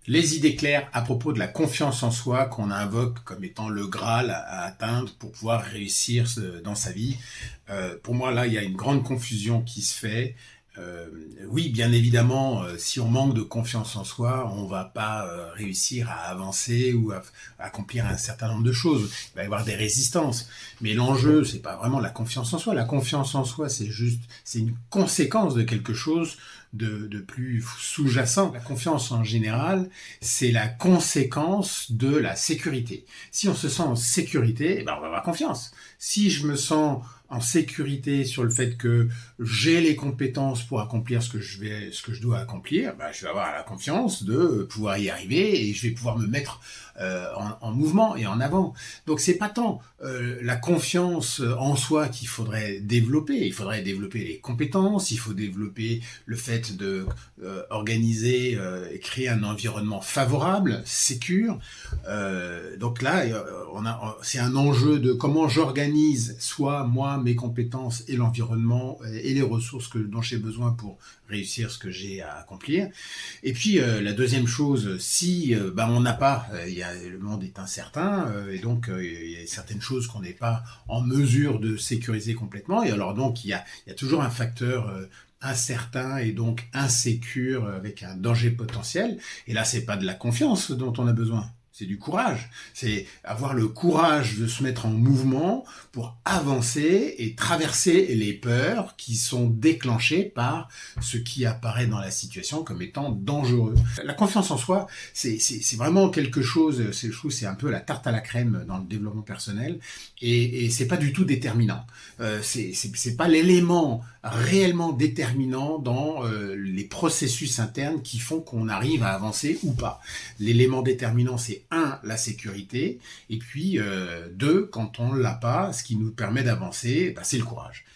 Les idées claires à propos de la confiance en soi qu'on invoque comme étant le Graal à atteindre pour pouvoir réussir dans sa vie. Pour moi, là, il y a une grande confusion qui se fait. Euh, oui, bien évidemment, si on manque de confiance en soi, on va pas réussir à avancer ou à accomplir un certain nombre de choses. Il va y avoir des résistances. Mais l'enjeu, c'est pas vraiment la confiance en soi. La confiance en soi, c'est une conséquence de quelque chose de plus sous-jacent. La confiance en général, c'est la conséquence de la sécurité. Si on se sent en sécurité, eh ben on va avoir confiance. Si je me sens en sécurité sur le fait que j'ai les compétences pour accomplir ce que je dois accomplir, ben, je vais avoir la confiance de pouvoir y arriver et je vais pouvoir me mettre en mouvement et en avant. Donc c'est pas tant la confiance en soi qu'il faudrait développer. Il faudrait développer les compétences, il faut développer le fait de organiser et créer un environnement favorable, sécure. Donc là, c'est un enjeu de comment j'organise soit moi, mes compétences et l'environnement et les ressources dont j'ai besoin pour réussir ce que j'ai à accomplir. Et puis la deuxième chose, si on n'a pas, le monde est incertain et donc il y a certaines choses qu'on n'est pas en mesure de sécuriser complètement. Et alors donc il y a toujours un facteur incertain et donc insécure avec un danger potentiel. Et là, c'est pas de la confiance dont on a besoin. C'est du courage. C'est avoir le courage de se mettre en mouvement pour avancer et traverser les peurs qui sont déclenchées par ce qui apparaît dans la situation comme étant dangereux. La confiance en soi, c'est vraiment quelque chose, je trouve, c'est un peu la tarte à la crème dans le développement personnel et c'est pas du tout déterminant. C'est pas l'élément réellement déterminant dans les processus internes qui font qu'on arrive à avancer ou pas. L'élément déterminant, c'est un, la sécurité, et puis deux, quand on l'a pas, ce qui nous permet d'avancer, c'est le courage.